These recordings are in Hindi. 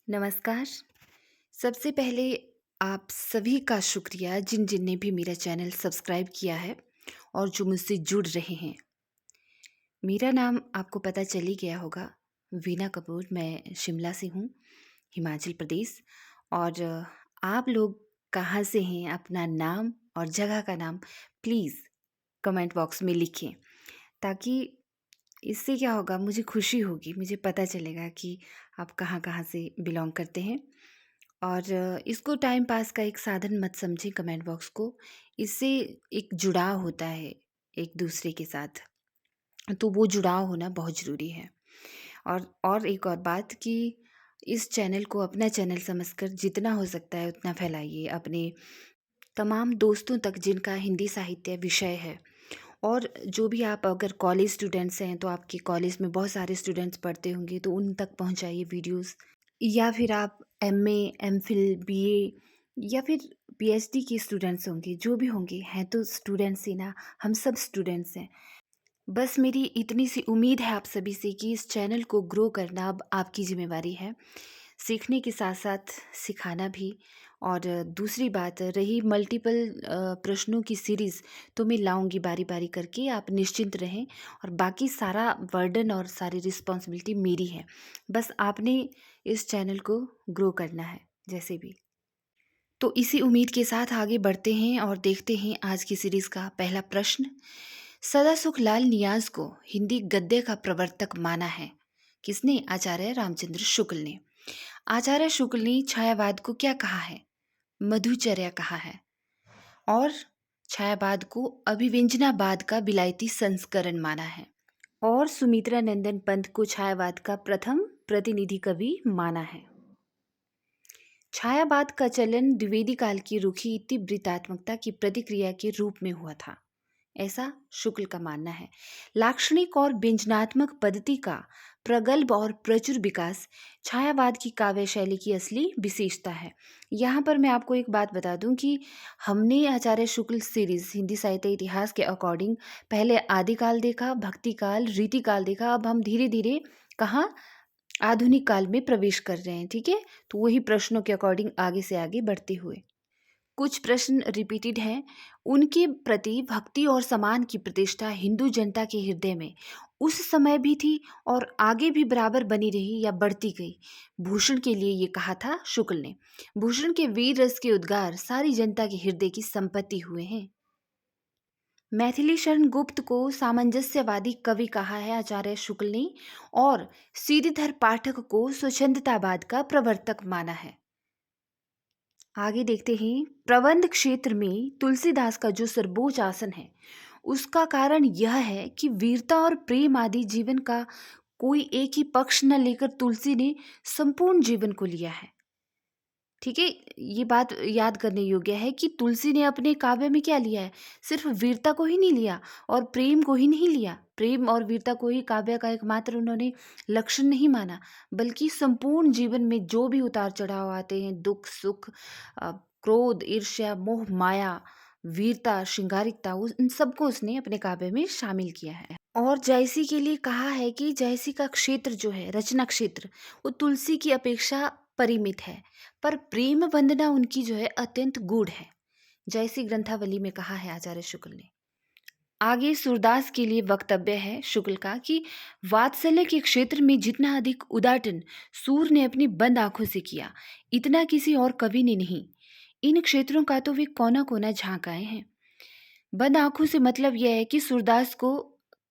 नमस्कार। सबसे पहले आप सभी का शुक्रिया जिन जिन ने भी मेरा चैनल सब्सक्राइब किया है और जो मुझसे जुड़ रहे हैं। मेरा नाम आपको पता चल ही गया होगा, वीना कपूर। मैं शिमला से हूँ, हिमाचल प्रदेश। और आप लोग कहाँ से हैं, अपना नाम और जगह का नाम प्लीज़ कमेंट बॉक्स में लिखें, ताकि इससे क्या होगा, मुझे खुशी होगी, मुझे पता चलेगा कि आप कहाँ कहाँ से बिलोंग करते हैं। और इसको टाइम पास का एक साधन मत समझें कमेंट बॉक्स को। इससे एक जुड़ाव होता है एक दूसरे के साथ, तो वो जुड़ाव होना बहुत ज़रूरी है। और एक और बात कि इस चैनल को अपना चैनल समझकर जितना हो सकता है उतना फैलाइए अपने तमाम दोस्तों तक जिनका हिंदी साहित्य विषय है। और जो भी आप अगर कॉलेज स्टूडेंट्स हैं तो आपके कॉलेज में बहुत सारे स्टूडेंट्स पढ़ते होंगे, तो उन तक पहुंचाइए वीडियोस। या फिर आप एमए, एमफिल, बीए या फिर पीएचडी के स्टूडेंट्स होंगे, जो भी होंगे, हैं तो स्टूडेंट्स ही ना, हम सब स्टूडेंट्स हैं। बस मेरी इतनी सी उम्मीद है आप सभी से कि इस चैनल को ग्रो करना अब आपकी जिम्मेवारी है, सीखने के साथ साथ सिखाना भी। और दूसरी बात रही मल्टीपल प्रश्नों की सीरीज़, तो मैं लाऊंगी बारी बारी करके, आप निश्चिंत रहें। और बाकी सारा बर्डन और सारी रिस्पॉन्सिबिलिटी मेरी है, बस आपने इस चैनल को ग्रो करना है जैसे भी। तो इसी उम्मीद के साथ आगे बढ़ते हैं और देखते हैं आज की सीरीज़ का पहला प्रश्न। सदासुख लाल नियाज़ को हिंदी गद्य का प्रवर्तक माना है किसने? आचार्य रामचंद्र शुक्ल ने। आचार्य शुक्ल ने छायावाद को क्या कहा है? मधुचर्या कहा है। और छायावाद को अभिव्यंजनावाद का विलायती संस्करण माना है। और सुमित्रा नंदन पंत को छायावाद का प्रथम प्रतिनिधि कवि माना है। छायावाद का चलन द्विवेदी काल की रुखी तीव्रतात्मकता की प्रतिक्रिया के रूप में हुआ था, ऐसा शुक्ल का मानना है। लाक्षणिक और व्यंजनात्मक पद्धति का प्रगल्भ और प्रचुर विकास छायावाद की काव्य शैली की असली विशेषता है। यहाँ पर मैं आपको एक बात बता दूं कि हमने आचार्य शुक्ल सीरीज हिंदी साहित्य इतिहास के अकॉर्डिंग पहले आदिकाल देखा, भक्तिकाल, रीतिकाल देखा। अब हम धीरे धीरे कहाँ, आधुनिक काल में प्रवेश कर रहे हैं। ठीक है, तो वही प्रश्नों के अकॉर्डिंग आगे से आगे बढ़ते हुए कुछ प्रश्न रिपीटेड हैं। उनके प्रति भक्ति और सम्मान की प्रतिष्ठा हिंदू जनता के हृदय में उस समय भी थी और आगे भी बराबर बनी रही या बढ़ती गई। भूषण के लिए ये कहा था शुक्ल ने। भूषण के वीर रस के उद्गार सारी जनता के हृदय की संपत्ति हुए हैं। मैथिली शरण गुप्त को सामंजस्यवादी कवि कहा है आचार्य शुक्ल ने। और श्रीधर पाठक को स्वच्छंदतावाद का प्रवर्तक माना है। आगे देखते हैं। प्रबंध क्षेत्र में तुलसीदास का जो सर्वोच्च आसन है, उसका कारण यह है कि वीरता और प्रेम आदि जीवन का कोई एक ही पक्ष न लेकर तुलसी ने संपूर्ण जीवन को लिया है। ठीक है, ये बात याद करने योग्य है कि तुलसी ने अपने काव्य में क्या लिया है? सिर्फ वीरता को ही नहीं लिया और प्रेम को ही नहीं लिया, प्रेम और वीरता को ही काव्य का एकमात्र उन्होंने लक्षण नहीं माना, बल्कि संपूर्ण जीवन में जो भी उतार चढ़ाव आते हैं, दुख सुख, क्रोध, ईर्ष्या, मोह, माया, वीरता, श्रृंगारिकता, उन सबको उसने अपने काव्य में शामिल किया है। और जयसी के लिए कहा है कि जयसी का क्षेत्र जो है, रचना क्षेत्र, वो तुलसी की अपेक्षा परिमित है, पर प्रेम वंदना उनकी जो है अत्यंत गूढ़ है। जयसी ग्रंथावली में कहा है आचार्य शुक्ल ने। आगे सूरदास के लिए वक्तव्य है शुक्ल का कि वात्सल्य के क्षेत्र में जितना अधिक उदाटन सूर ने अपनी बंद आंखों से किया, इतना किसी और कवि ने नहीं। इन क्षेत्रों का तो वे कोना कोना झांक आए हैं। बंद आंखों से मतलब यह है कि सूरदास को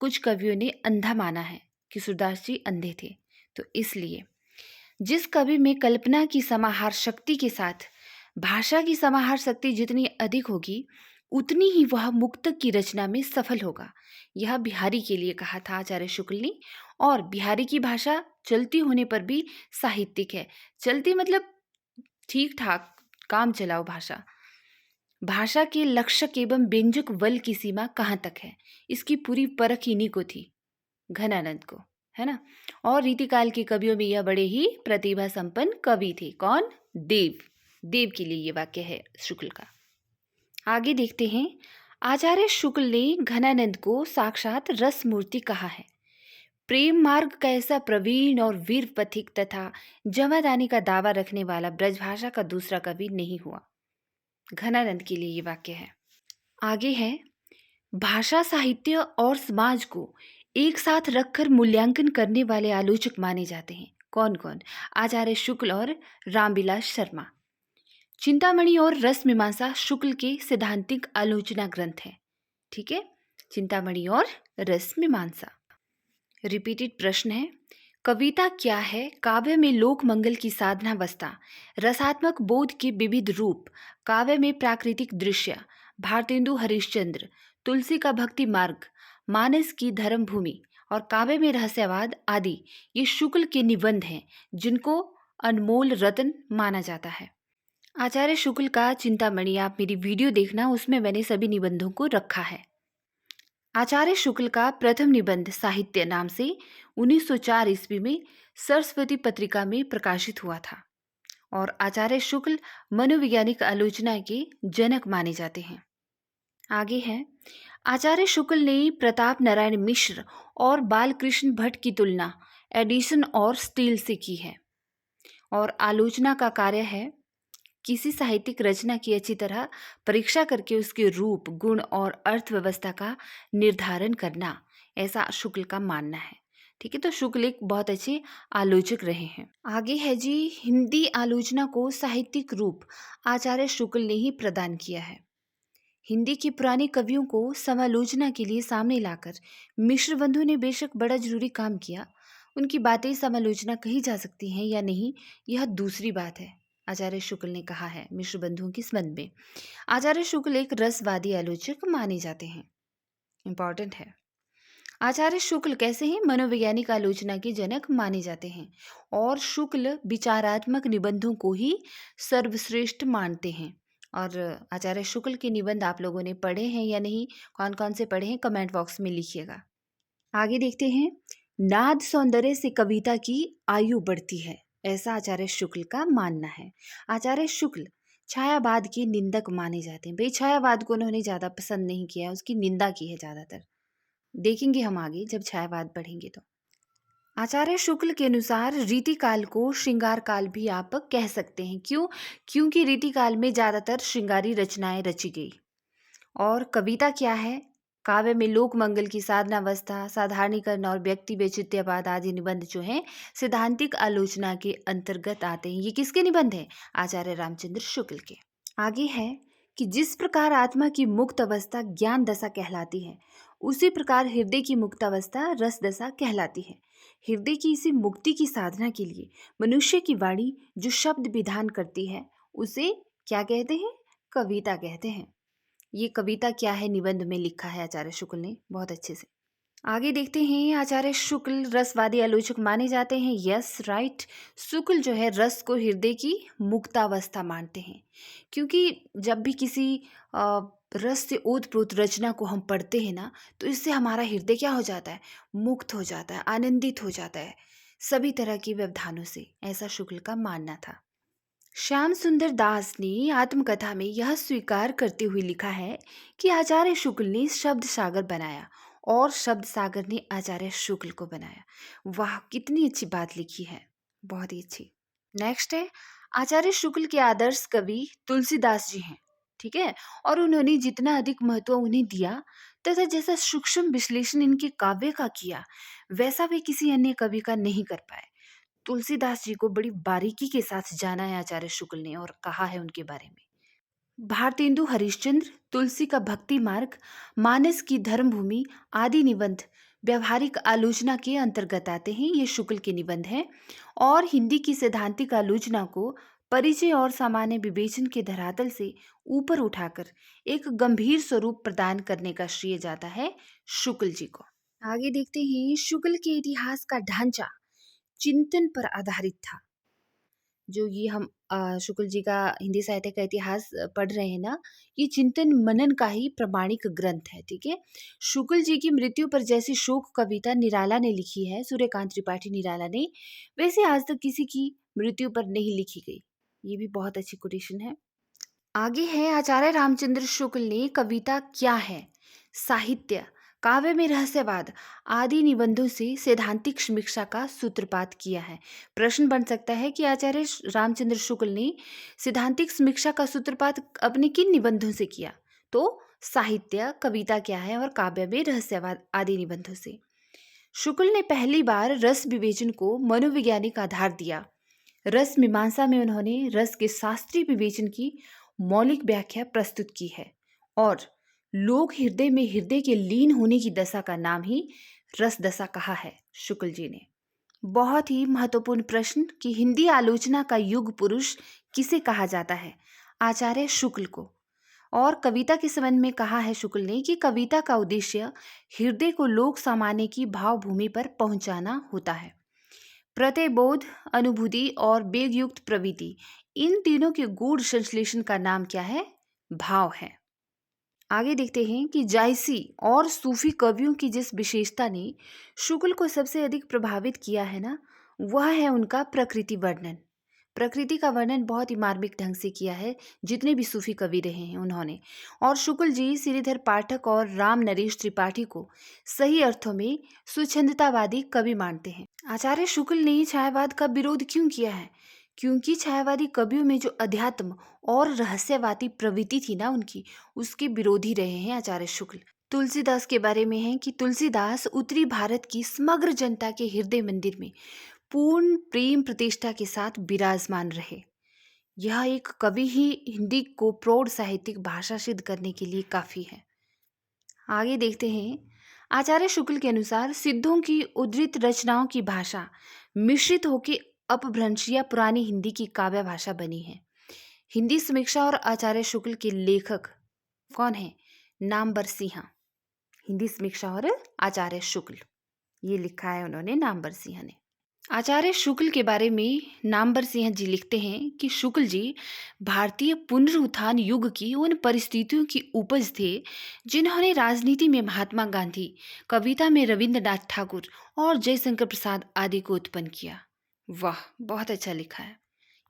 कुछ कवियों ने अंधा माना है कि सूरदास जी अंधे थे। तो इसलिए जिस कवि में कल्पना की समाहार शक्ति के साथ भाषा की समाहार शक्ति जितनी अधिक होगी, उतनी ही वह मुक्तक की रचना में सफल होगा। यह बिहारी के लिए कहा था आचार्य शुक्ल ने। और बिहारी की भाषा चलती होने पर भी साहित्यिक है। चलती मतलब ठीक ठाक काम चलाओ भाषा। भाषा के लक्षक एवं व्यंजक बल की सीमा कहाँ तक है, इसकी पूरी परख इन्हीं को थी, घनानंद को, है ना। और रीतिकाल के कवियों में यह बड़े ही प्रतिभा संपन्न कवि थे। कौन? देव। देव के लिए ये वाक्य है शुक्ल का। आगे देखते हैं। आचार्य शुक्ल ने घनानंद को साक्षात रस मूर्ति कहा है। प्रेम मार्ग का ऐसा प्रवीण और वीर पथिक तथा जमादानी का दावा रखने वाला ब्रजभाषा का दूसरा कवि नहीं हुआ। घनानंद के लिए ये वाक्य है। आगे है, भाषा साहित्य और समाज को एक साथ रखकर मूल्यांकन करने वाले आलोचक माने जाते हैं। कौन कौन? आचार्य शुक्ल और रामविलास शर्मा। चिंतामणि और रस मीमांसा शुक्ल के सैद्धांतिक आलोचना ग्रंथ है। ठीक है, चिंतामणि और रस मीमांसा। रिपीटेड प्रश्न है, कविता क्या है? काव्य में लोक मंगल की साधनावस्था, रसात्मक बोध के विविध रूप, काव्य में प्राकृतिक दृश्य, भारतेंदु हरिश्चंद्र, तुलसी का भक्ति मार्ग, मानस की धर्म भूमि और काव्य में रहस्यवाद आदि ये शुक्ल के निबंध हैं जिनको अनमोल रत्न माना जाता है। आचार्य शुक्ल का चिंतामणि, आप मेरी वीडियो देखना, उसमें मैंने सभी निबंधों को रखा है। आचार्य शुक्ल का प्रथम निबंध साहित्य नाम से 1904 ईस्वी में सरस्वती पत्रिका में प्रकाशित हुआ था और आचार्य शुक्ल मनोवैज्ञानिक आलोचना के जनक माने जाते हैं। आगे है, आचार्य शुक्ल ने प्रताप नारायण मिश्र और बालकृष्ण भट्ट की तुलना एडिसन और स्टील से की है और आलोचना का कार्य है किसी साहित्यिक रचना की अच्छी तरह परीक्षा करके उसके रूप, गुण और अर्थव्यवस्था का निर्धारण करना, ऐसा शुक्ल का मानना है। ठीक है, तो शुक्ल एक बहुत अच्छे आलोचक रहे हैं। आगे है जी, हिंदी आलोचना को साहित्यिक रूप आचार्य शुक्ल ने ही प्रदान किया है। हिंदी के पुराने कवियों को समालोचना के लिए सामने लाकर मिश्र बंधु ने बेशक बड़ा जरूरी काम किया। उनकी बातें समालोचना कही जा सकती हैं या नहीं, यह दूसरी बात है, आचार्य शुक्ल ने कहा है मिश्र बंधुओं के संबंध में। आचार्य शुक्ल एक रसवादी आलोचक माने जाते हैं। इंपॉर्टेंट है। आचार्य शुक्ल कैसे हैं? मनोवैज्ञानिक आलोचना के जनक माने जाते हैं और शुक्ल विचारात्मक निबंधों को ही सर्वश्रेष्ठ मानते हैं। और आचार्य शुक्ल के निबंध आप लोगों ने पढ़े हैं या नहीं, कौन कौन से पढ़े हैं, कमेंट बॉक्स में लिखिएगा। आगे देखते हैं, नाद सौंदर्य से कविता की आयु बढ़ती है, ऐसा आचार्य शुक्ल का मानना है। आचार्य शुक्ल छायावाद के निंदक माने जाते हैं। भाई छायावाद को उन्होंने ज़्यादा पसंद नहीं किया, उसकी निंदा की है ज़्यादातर। देखेंगे हम आगे जब छायावाद पढ़ेंगे तो। आचार्य शुक्ल के अनुसार रीतिकाल को श्रृंगार काल भी आप कह सकते हैं। क्यों? क्योंकि रीतिकाल में ज़्यादातर श्रृंगारी रचनाएं रची गई। और कविता क्या है? काव्य में लोक मंगल की साधनावस्था, साधारणीकरण और व्यक्ति वैचित्र्यवाद आदि निबंध जो हैं सैद्धांतिक आलोचना के अंतर्गत आते हैं। ये किसके निबंध हैं? आचार्य रामचंद्र शुक्ल के। आगे है कि जिस प्रकार आत्मा की मुक्त अवस्था ज्ञान दशा कहलाती है, उसी प्रकार हृदय की मुक्त अवस्था रस दशा कहलाती है। हृदय की इसी मुक्ति की साधना के लिए मनुष्य की वाणी जो शब्द विधान करती है, उसे क्या कहते हैं? कविता कहते हैं। ये कविता क्या है निबंध में लिखा है आचार्य शुक्ल ने बहुत अच्छे से। आगे देखते हैं, आचार्य शुक्ल रसवादी आलोचक माने जाते हैं। Yes, right. शुक्ल जो है रस को हृदय की मुक्तावस्था मानते हैं, क्योंकि जब भी किसी रस से ओतप्रोत रचना को हम पढ़ते हैं ना, तो इससे हमारा हृदय क्या हो जाता है? मुक्त हो जाता है, आनंदित हो जाता है सभी तरह के व्यवधानों से, ऐसा शुक्ल का मानना था। श्याम सुंदर दास ने आत्मकथा में यह स्वीकार करते हुए लिखा है कि आचार्य शुक्ल ने शब्द सागर बनाया और शब्द सागर ने आचार्य शुक्ल को बनाया। वाह, कितनी अच्छी बात लिखी है, बहुत ही अच्छी। नेक्स्ट है, आचार्य शुक्ल के आदर्श कवि तुलसीदास जी हैं। ठीक है, और उन्होंने जितना अधिक महत्व उन्हें दिया तथा जैसा सूक्ष्म विश्लेषण इनके काव्य का किया, वैसा वे किसी अन्य कवि का नहीं कर पाए। तुलसीदास जी को बड़ी बारीकी के साथ जाना है आचार्य शुक्ल ने और कहा है उनके बारे में। भारतेंदु हरिश्चंद्र, तुलसी का भक्ति मार्ग, मानस की धर्मभूमि आदि निबंध व्यवहारिक आलोचना के अंतर्गत आते हैं। ये शुक्ल के निबंध हैं और हिंदी की सैद्धांतिक आलोचना को परिचय और सामान्य विवेचन के धरातल से ऊपर उठाकर एक गंभीर स्वरूप प्रदान करने का श्रेय जाता है शुक्ल जी को। आगे देखते हैं, शुक्ल के इतिहास का ढांचा चिंतन पर आधारित था। जो ये हम शुक्ल जी का हिंदी साहित्य का इतिहास पढ़ रहे हैं ना, ये चिंतन मनन का ही प्रमाणिक ग्रंथ है। ठीक है, शुक्ल जी की मृत्यु पर जैसी शोक कविता निराला ने लिखी है, सूर्यकांत त्रिपाठी निराला ने, वैसे आज तक किसी की मृत्यु पर नहीं लिखी गई। ये भी बहुत अच्छी कोटेशन है। आगे है, आचार्य रामचंद्र शुक्ल ने कविता क्या है, साहित्य, काव्य में रहस्यवाद आदि निबंधों से सैद्धांतिक समीक्षा का सूत्रपात किया है। प्रश्न बन सकता है कि आचार्य रामचंद्र शुक्ल ने सैद्धांतिक समीक्षा का सूत्रपात अपने किन निबंधों से किया? तो साहित्य, कविता क्या है और काव्य में रहस्यवाद आदि निबंधों से। शुक्ल ने पहली बार रस विवेचन को मनोवैज्ञानिक आधार दिया। रस मीमांसा में उन्होंने रस के शास्त्रीय विवेचन की मौलिक व्याख्या प्रस्तुत की है और लोक हृदय में हृदय के लीन होने की दशा का नाम ही रस दशा कहा है शुक्ल जी ने। बहुत ही महत्वपूर्ण प्रश्न कि हिंदी आलोचना का युग पुरुष किसे कहा जाता है? आचार्य शुक्ल को। और कविता के संबंध में कहा है शुक्ल ने कि कविता का उद्देश्य हृदय को लोक सामान्य की भावभूमि पर पहुंचाना होता है। प्रत्ययबोध, अनुभूति और वेगयुक्त प्रवृत्ति, इन तीनों के गूढ़ संश्लेषण का नाम क्या है? भाव है। आगे देखते हैं कि जायसी और सूफी कवियों की जिस विशेषता ने शुक्ल को सबसे अधिक प्रभावित किया है ना, वह है उनका प्रकृति वर्णन। प्रकृति का वर्णन बहुत ही मार्मिक ढंग से किया है जितने भी सूफी कवि रहे हैं उन्होंने। और शुक्ल जी श्रीधर पाठक और राम नरेश त्रिपाठी को सही अर्थों में स्वच्छंदतावादी कवि मानते हैं। आचार्य शुक्ल ने छायावाद का विरोध क्यों किया है? क्योंकि छायावादी कवियों में जो अध्यात्म और रहस्यवादी प्रवृत्ति थी ना उनकी, उसके विरोधी रहे हैं आचार्य शुक्ल। तुलसीदास के बारे में है कि तुलसीदास उत्तरी भारत की समग्र जनता के हृदय मंदिर में पूर्ण प्रेम प्रतिष्ठा के साथ विराजमान रहे। यह एक कवि ही हिंदी को प्रौढ़ साहित्यिक भाषा सिद्ध करने के लिए काफी है। आगे देखते हैं, आचार्य शुक्ल के अनुसार सिद्धों की उद्धृत रचनाओं की भाषा मिश्रित होकर अपभ्रंश या पुरानी हिंदी की काव्य भाषा बनी है। हिंदी समीक्षा और आचार्य शुक्ल के लेखक कौन है? नामवर सिंह। हिंदी समीक्षा और आचार्य शुक्ल, ये लिखा है उन्होंने नामवर सिंह ने। आचार्य शुक्ल के बारे में नामवर सिंह जी लिखते हैं कि शुक्ल जी भारतीय पुनरुत्थान युग की उन परिस्थितियों की उपज थे जिन्होंने राजनीति में महात्मा गांधी, कविता में रविंद्रनाथ ठाकुर और जयशंकर प्रसाद आदि को उत्पन्न किया। वाह, बहुत अच्छा लिखा है।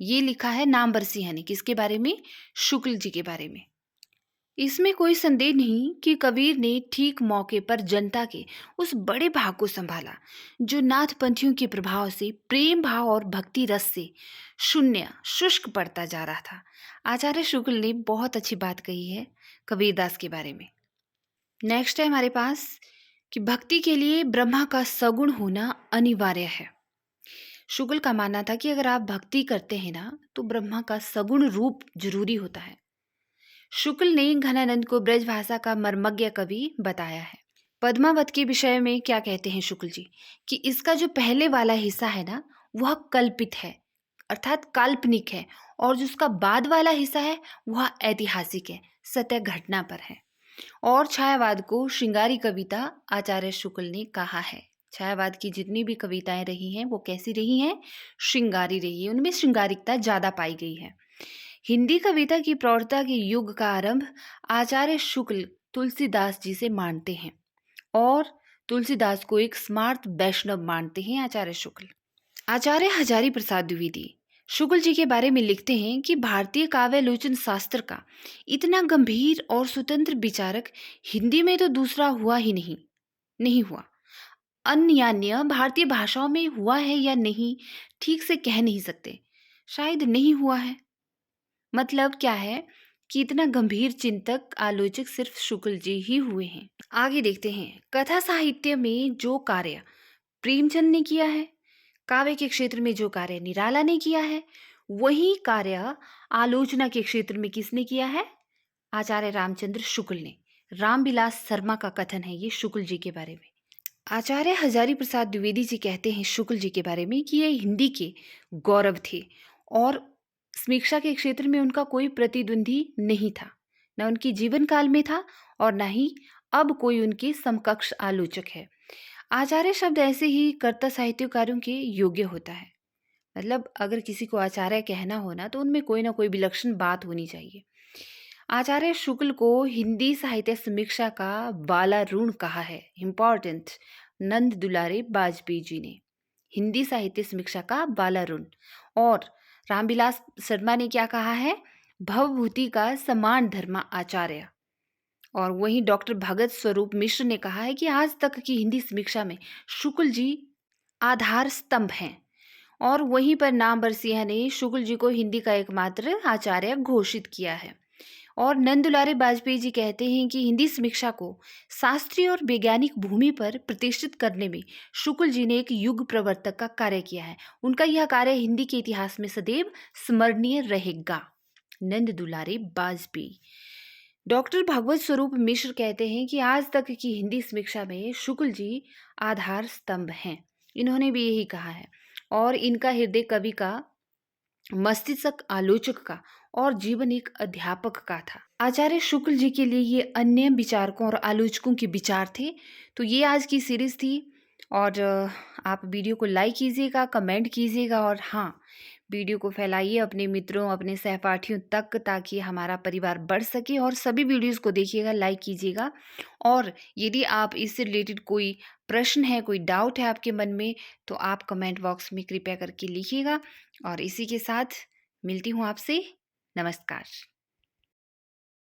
ये लिखा है नामवर सिंह ने। किसके बारे में? शुक्ल जी के बारे में। इसमें कोई संदेह नहीं कि कबीर ने ठीक मौके पर जनता के उस बड़े भाग को संभाला जो नाथपंथियों के प्रभाव से प्रेम भाव और भक्ति रस से शून्य शुष्क पड़ता जा रहा था। आचार्य शुक्ल ने बहुत अच्छी बात कही है कबीरदास के बारे में। नेक्स्ट है हमारे पास कि भक्ति के लिए ब्रह्मा का सगुण होना अनिवार्य है। शुक्ल का मानना था कि अगर आप भक्ति करते हैं ना तो ब्रह्मा का सगुण रूप जरूरी होता है। शुक्ल ने घनानंद को ब्रजभाषा का मर्मज्ञ कवि बताया है। पद्मावत के विषय में क्या कहते हैं शुक्ल जी कि इसका जो पहले वाला हिस्सा है ना वह कल्पित है अर्थात काल्पनिक है, और जो उसका बाद वाला हिस्सा है वह ऐतिहासिक है, सत्य घटना पर है। और छायावाद को श्रृंगारी कविता आचार्य शुक्ल ने कहा है। छायावाद की जितनी भी कविताएं रही हैं वो कैसी रही हैं? श्रृंगारी रही है, उनमें श्रृंगारिकता ज़्यादा पाई गई है। हिंदी कविता की प्रौढ़ता के युग का आरंभ आचार्य शुक्ल तुलसीदास जी से मानते हैं और तुलसीदास को एक स्मार्त वैष्णव मानते हैं आचार्य शुक्ल। आचार्य हजारी प्रसाद द्विवेदी शुक्ल जी के बारे में लिखते हैं कि भारतीय काव्यालोचन शास्त्र का इतना गंभीर और स्वतंत्र विचारक हिंदी में तो दूसरा हुआ ही नहीं हुआ। अन्य भारतीय भाषाओं में हुआ है या नहीं ठीक से कह नहीं सकते, शायद नहीं हुआ है। मतलब क्या है कि इतना गंभीर चिंतक आलोचक सिर्फ शुक्ल जी ही हुए हैं। आगे देखते हैं, कथा साहित्य में जो कार्य प्रेमचंद ने किया है, काव्य के क्षेत्र में जो कार्य निराला ने किया है, वही कार्य आलोचना के क्षेत्र में किसने किया है? आचार्य रामचंद्र शुक्ल ने। रामविलास शर्मा का कथन है ये शुक्ल जी के बारे में। आचार्य हजारी प्रसाद द्विवेदी जी कहते हैं शुक्ल जी के बारे में कि ये हिंदी के गौरव थे और समीक्षा के क्षेत्र में उनका कोई प्रतिद्वंदी नहीं था, न उनकी जीवन काल में था और न ही अब कोई उनके समकक्ष आलोचक है। आचार्य शब्द ऐसे ही कर्ता साहित्यकारों के योग्य होता है। मतलब अगर किसी को आचार्य कहना हो ना तो उनमें कोई ना कोई विलक्षण बात होनी चाहिए। आचार्य शुक्ल को हिंदी साहित्य समीक्षा का बालाऋण कहा है, इम्पॉर्टेंट, नंद दुलारे वाजपेयी जी ने। हिंदी साहित्य समीक्षा का बालाऋण। और रामविलास शर्मा ने क्या कहा है? भवभूति का समान धर्मा आचार्य। और वहीं डॉक्टर भगत स्वरूप मिश्र ने कहा है कि आज तक की हिंदी समीक्षा में शुक्ल जी आधार स्तंभ हैं। और वहीं पर नाम बरसिया ने शुक्ल जी को हिंदी का एकमात्र आचार्य घोषित किया है। और नंदुलारे बाजपेयी जी कहते हैं कि हिंदी समीक्षा को शास्त्रीय और वैज्ञानिक भूमि पर प्रतिष्ठित करने में शुक्ल जी ने एक युग प्रवर्तक का कार्य किया है। उनका यह कार्य हिंदी के इतिहास में सदैव स्मरणीय रहेगा। नंद दुलारे बाजपेयी। डॉक्टर भगवत स्वरूप मिश्र कहते हैं कि आज तक की हिंदी समीक्षा में शुक्ल जी आधार स्तंभ हैं। इन्होंने भी यही कहा है। और इनका हृदय कवि का, मस्तिष्क आलोचक का और जीवन एक अध्यापक का था। आचार्य शुक्ल जी के लिए ये अन्य विचारकों और आलोचकों के विचार थे। तो ये आज की सीरीज थी। और आप वीडियो को लाइक कीजिएगा, कमेंट कीजिएगा और हाँ, वीडियो को फैलाइए अपने मित्रों, अपने सहपाठियों तक, ताकि हमारा परिवार बढ़ सके। और सभी वीडियोस को देखिएगा, लाइक कीजिएगा। और यदि आप इससे रिलेटेड कोई प्रश्न है, कोई डाउट है आपके मन में, तो आप कमेंट बॉक्स में कृपया करके लिखिएगा। और इसी के साथ मिलती हूँ आपसे। नमस्कार।